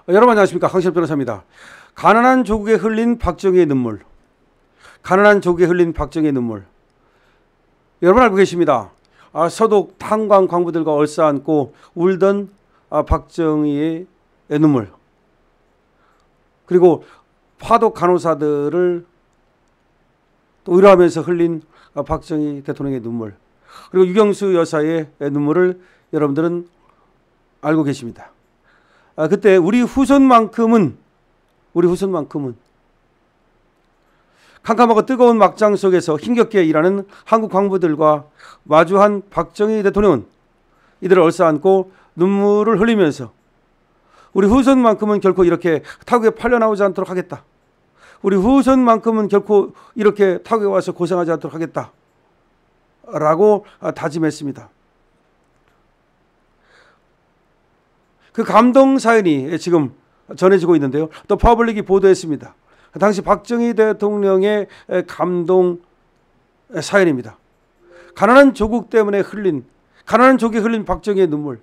여러분 안녕하십니까. 강시엽 변호사입니다. 가난한 조국에 흘린 박정희의 눈물. 가난한 조국에 흘린 박정희의 눈물. 여러분 알고 계십니다. 서독 탄광 광부들과 얼싸안고 울던 박정희의 눈물. 그리고 파독 간호사들을 또 위로하면서 흘린 박정희 대통령의 눈물. 그리고 유경수 여사의 눈물을 여러분들은 알고 계십니다. 그때 우리 후손만큼은 캄캄하고 뜨거운 막장 속에서 힘겹게 일하는 한국 광부들과 마주한 박정희 대통령은 이들을 얼싸안고 눈물을 흘리면서 우리 후손만큼은 결코 이렇게 타국에 팔려나오지 않도록 하겠다. 우리 후손만큼은 결코 이렇게 타국에 와서 고생하지 않도록 하겠다. 라고 다짐했습니다. 그 감동 사연이 지금 전해지고 있는데요. 또 퍼블릭이 보도했습니다. 당시 박정희 대통령의 감동 사연입니다. 가난한 조국 때문에 가난한 조국이 흘린 박정희의 눈물.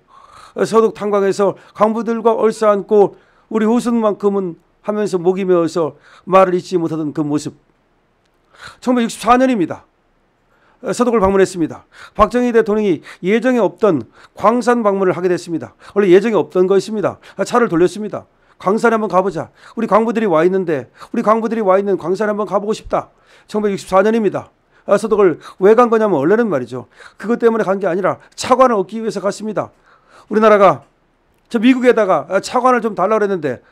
서독 탄광에서 광부들과 얼싸안고 우리 후손만큼은 하면서 목이 메어서 말을 잇지 못하던 그 모습. 1964년입니다. 서독을 방문했습니다. 박정희 대통령이 예정에 없던 광산 방문을 하게 됐습니다. 원래 예정에 없던 것입니다. 차를 돌렸습니다. 광산에 한번 가보자. 우리 광부들이 와 있는데 우리 광부들이 와 있는 광산에 한번 가보고 싶다. 1964년입니다. 서독을 왜 간 거냐면 원래는 말이죠. 그것 때문에 간 게 아니라 차관을 얻기 위해서 갔습니다. 우리나라가 저 미국에다가 차관을 좀 달라고 했는데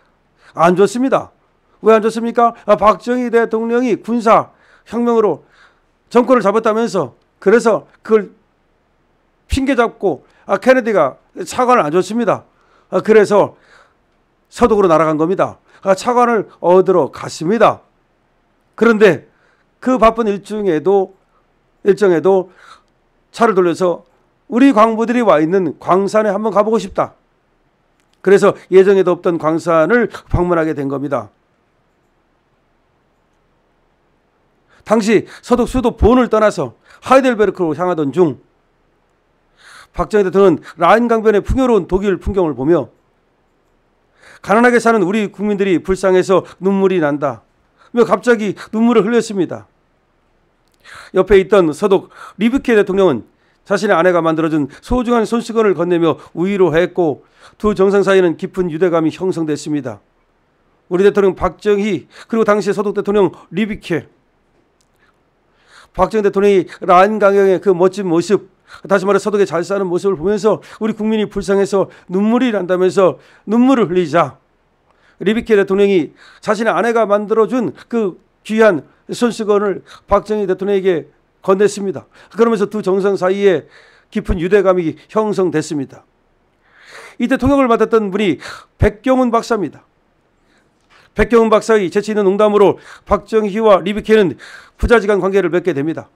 안 줬습니다. 왜 안 줬습니까? 박정희 대통령이 군사 혁명으로 정권을 잡았다면서 그래서 그걸 핑계 잡고 케네디가 차관을 안 줬습니다. 그래서 서독으로 날아간 겁니다. 차관을 얻으러 갔습니다. 그런데 그 바쁜 일정에도 차를 돌려서 우리 광부들이 와 있는 광산에 한번 가보고 싶다. 그래서 예정에도 없던 광산을 방문하게 된 겁니다. 당시 서독 수도 본을 떠나서 하이델베르크로 향하던 중 박정희 대통령은 라인 강변의 풍요로운 독일 풍경을 보며 가난하게 사는 우리 국민들이 불쌍해서 눈물이 난다. 며 갑자기 눈물을 흘렸습니다. 옆에 있던 서독 리브케 대통령은 자신의 아내가 만들어준 소중한 손수건을 건네며 위로했고 두 정상 사이에는 깊은 유대감이 형성됐습니다. 우리 대통령 박정희 그리고 당시의 서독 대통령 리브케 박정희 대통령이 라인 강경의 그 멋진 모습, 다시 말해 서독에 잘 사는 모습을 보면서 우리 국민이 불쌍해서 눈물이 난다면서 눈물을 흘리자 리비케 대통령이 자신의 아내가 만들어준 그 귀한 손수건을 박정희 대통령에게 건넸습니다. 그러면서 두 정상 사이에 깊은 유대감이 형성됐습니다. 이때 통역을 맡았던 분이 백경훈 박사입니다. 백경훈 박사의 재치 있는 농담으로 박정희와 리비케는 부자지간 관계를 맺게 됩니다.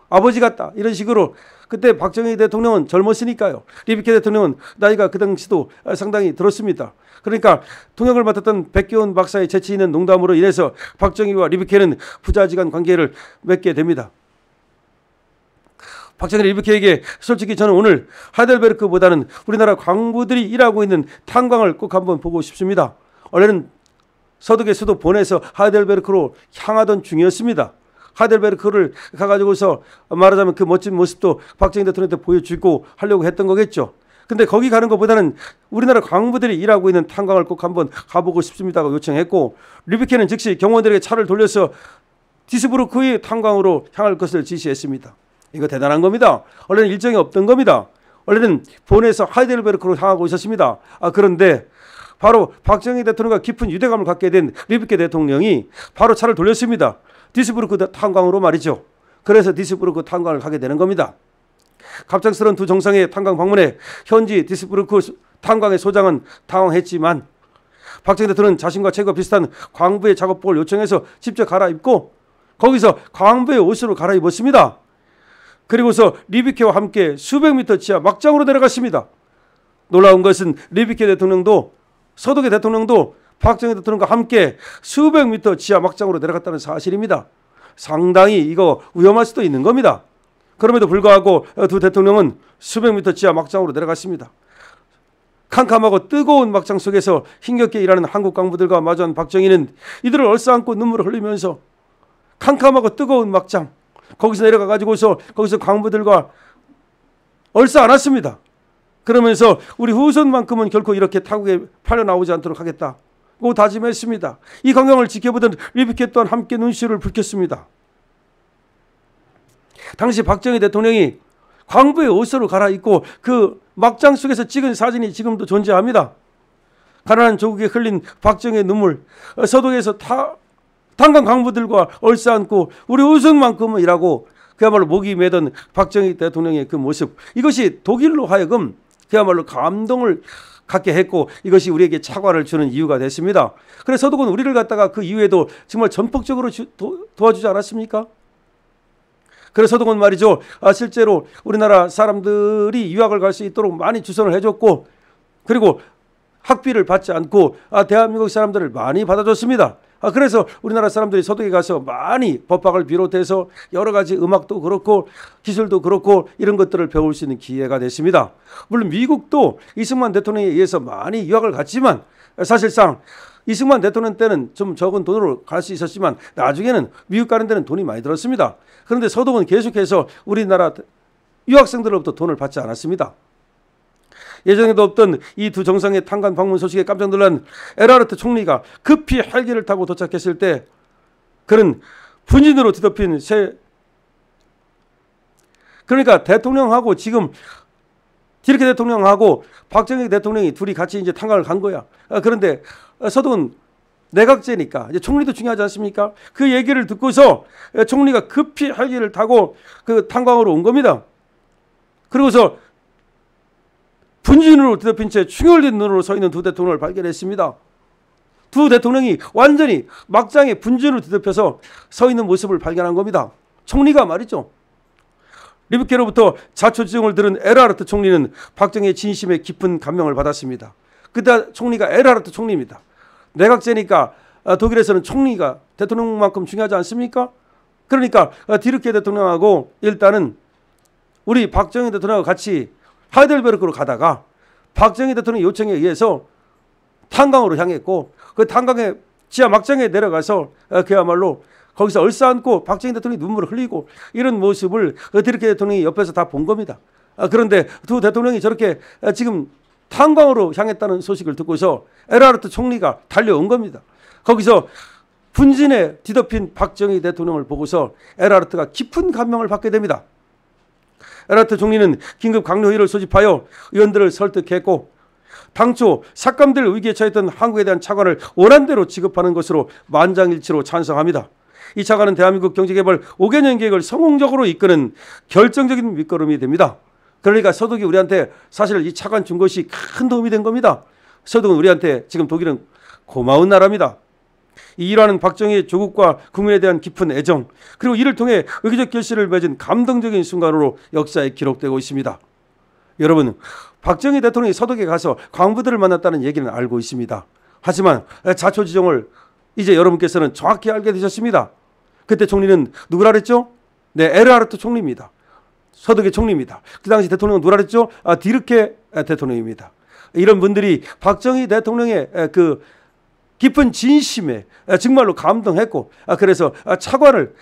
아버지 같다 이런 식으로. 그때 박정희 대통령은 젊었으니까요. 리비케 대통령은 나이가 그 당시도 상당히 들었습니다. 그러니까 통역을 맡았던 백경훈 박사의 재치 있는 농담으로 인해서 박정희와 리비케는 부자지간 관계를 맺게 됩니다. 박정희 리비케에게 솔직히 저는 오늘 하이델베르크보다는 우리나라 광부들이 일하고 있는 탄광을 꼭 한번 보고 싶습니다. 원래는 서독의 수도 본에서 하이델베르크로 향하던 중이었습니다. 하이델베르크를 가가지고서 말하자면 그 멋진 모습도 박정희 대통령한테 보여주고 하려고 했던 거겠죠. 근데 거기 가는 것보다는 우리나라 광부들이 일하고 있는 탄광을 꼭 한번 가보고 싶습니다고 요청했고 리비케는 즉시 경호원들에게 차를 돌려서 디스부르크의 탄광으로 향할 것을 지시했습니다. 이거 대단한 겁니다. 원래는 일정이 없던 겁니다. 원래는 본에서 하이델베르크로 향하고 있었습니다. 그런데 바로 박정희 대통령과 깊은 유대감을 갖게 된 리비케 대통령이 바로 차를 돌렸습니다. 디스부르크 탄광으로 말이죠. 그래서 디스부르크 탄광을 가게 되는 겁니다. 갑작스러운 두 정상의 탄광 방문에 현지 디스부르크 탄광의 소장은 당황했지만 박정희 대통령은 자신과 체구가 비슷한 광부의 작업복을 요청해서 직접 갈아입고 거기서 광부의 옷으로 갈아입었습니다. 그리고서 리비케와 함께 수백 미터 지하 막장으로 내려갔습니다. 놀라운 것은 리비케 대통령도 서독의 대통령도 박정희 대통령과 함께 수백 미터 지하 막장으로 내려갔다는 사실입니다. 상당히 이거 위험할 수도 있는 겁니다. 그럼에도 불구하고 두 대통령은 수백 미터 지하 막장으로 내려갔습니다. 캄캄하고 뜨거운 막장 속에서 힘겹게 일하는 한국 광부들과 마주한 박정희는 이들을 얼싸안고 눈물을 흘리면서 캄캄하고 뜨거운 막장 거기서 내려가 가지고서 거기서 광부들과 얼싸안았습니다. 그러면서 우리 후손만큼은 결코 이렇게 타국에 팔려 나오지 않도록 하겠다고 다짐했습니다. 이 광경을 지켜보던 리비케 또한 함께 눈시울을 붉혔습니다. 당시 박정희 대통령이 광부의 옷으로 갈아입고 그 막장 속에서 찍은 사진이 지금도 존재합니다. 가난한 조국에 흘린 박정희의 눈물, 서독에서 탄광 광부들과 얼싸안고 우리 우승만큼은 일하고 그야말로 목이 매던 박정희 대통령의 그 모습, 이것이 독일로 하여금 그야말로 감동을 갖게 했고 이것이 우리에게 차관을 주는 이유가 됐습니다. 그래서 서독은 우리를 갖다가 그 이후에도 정말 전폭적으로 도와주지 않았습니까? 그래서 서독은 말이죠. 실제로 우리나라 사람들이 유학을 갈 수 있도록 많이 주선을 해줬고 그리고 학비를 받지 않고 대한민국 사람들을 많이 받아줬습니다. 그래서 우리나라 사람들이 서독에 가서 많이 법학을 비롯해서 여러 가지 음악도 그렇고 기술도 그렇고 이런 것들을 배울 수 있는 기회가 됐습니다. 물론 미국도 이승만 대통령에 의해서 많이 유학을 갔지만 사실상 이승만 대통령 때는 좀 적은 돈으로 갈 수 있었지만 나중에는 미국 가는 데는 돈이 많이 들었습니다. 그런데 서독은 계속해서 우리나라 유학생들로부터 돈을 받지 않았습니다. 예전에도 없던 이 두 정상의 탄광 방문 소식에 깜짝 놀란 에르하르트 총리가 급히 헬기를 타고 도착했을 때 그는 분진으로 뒤덮인 그러니까 대통령하고 지금 디르케 대통령하고 박정희 대통령이 둘이 같이 이제 탄광을 간 거야. 그런데 서독은 내각제니까 이제 총리도 중요하지 않습니까? 그 얘기를 듣고서 총리가 급히 헬기를 타고 그 탄광으로 온 겁니다. 그리고서 분진으로 뒤덮인 채 충혈된 눈으로 서 있는 두 대통령을 발견했습니다. 두 대통령이 완전히 막장에 분진으로 뒤덮여서 서 있는 모습을 발견한 겁니다. 총리가 말이죠. 리비케로부터 자초지종을 들은 에르하르트 총리는 박정희의 진심에 깊은 감명을 받았습니다. 그때 총리가 에르하르트 총리입니다. 내각제니까 독일에서는 총리가 대통령만큼 중요하지 않습니까? 그러니까 디르케 대통령하고 일단은 우리 박정희 대통령하고 같이 하이델베르크로 가다가 박정희 대통령 요청에 의해서 탄광으로 향했고 그 탄광의 지하 막장에 내려가서 그야말로 거기서 얼싸안고 박정희 대통령이 눈물을 흘리고 이런 모습을 디르케 대통령이 옆에서 다 본 겁니다. 그런데 두 대통령이 저렇게 지금 탄광으로 향했다는 소식을 듣고서 에르하르트 총리가 달려온 겁니다. 거기서 분진에 뒤덮인 박정희 대통령을 보고서 에르하르트가 깊은 감명을 받게 됩니다. 에르하르트 총리는 긴급 강요회의를 소집하여 의원들을 설득했고 당초 삭감될 위기에 처했던 한국에 대한 차관을 원한대로 지급하는 것으로 만장일치로 찬성합니다. 이 차관은 대한민국 경제개발 5개년 계획을 성공적으로 이끄는 결정적인 밑거름이 됩니다. 그러니까 서독이 우리한테 사실 이 차관 준 것이 큰 도움이 된 겁니다. 서독은 우리한테 지금 독일은 고마운 나라입니다. 이 일하는 박정희의 조국과 국민에 대한 깊은 애정 그리고 이를 통해 의기적 결실을 맺은 감동적인 순간으로 역사에 기록되고 있습니다. 여러분, 박정희 대통령이 서독에 가서 광부들을 만났다는 얘기는 알고 있습니다. 하지만 자초지종을 이제 여러분께서는 정확히 알게 되셨습니다. 그때 총리는 누구라 그랬죠? 네, 에르하르트 총리입니다. 서독의 총리입니다. 그 당시 대통령은 누구라 그랬죠? 디르케 대통령입니다. 이런 분들이 박정희 대통령의 그 깊은 진심에 정말로 감동했고 그래서 차관을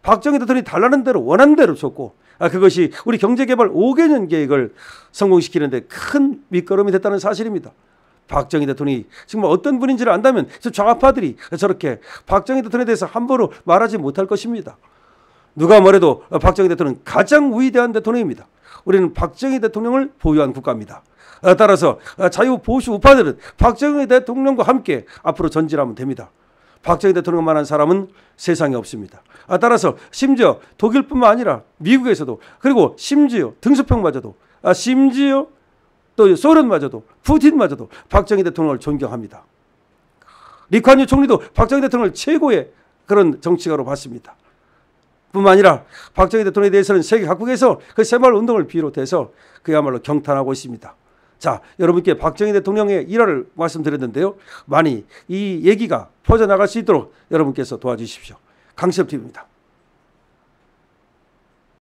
박정희 대통령이 달라는 대로 원하는 대로 줬고 그것이 우리 경제개발 5개년 계획을 성공시키는 데 큰 밑거름이 됐다는 사실입니다. 박정희 대통령이 정말 어떤 분인지를 안다면 좌파들이 저렇게 박정희 대통령에 대해서 함부로 말하지 못할 것입니다. 누가 뭐래도 박정희 대통령은 가장 위대한 대통령입니다. 우리는 박정희 대통령을 보유한 국가입니다. 따라서 자유보수 우파들은 박정희 대통령과 함께 앞으로 전진하면 됩니다. 박정희 대통령만한 사람은 세상에 없습니다. 따라서 심지어 독일뿐만 아니라 미국에서도 그리고 심지어 등소평마저도 심지어 또 소련마저도 푸틴마저도 박정희 대통령을 존경합니다. 리칸유 총리도 박정희 대통령을 최고의 그런 정치가로 봤습니다. 뿐만 아니라 박정희 대통령에 대해서는 세계 각국에서 그 새마을운동을 비롯해서 그야말로 경탄하고 있습니다. 자, 여러분께 박정희 대통령의 일화를 말씀드렸는데요. 많이 이 얘기가 퍼져나갈 수 있도록 여러분께서 도와주십시오. 강시엽TV입니다.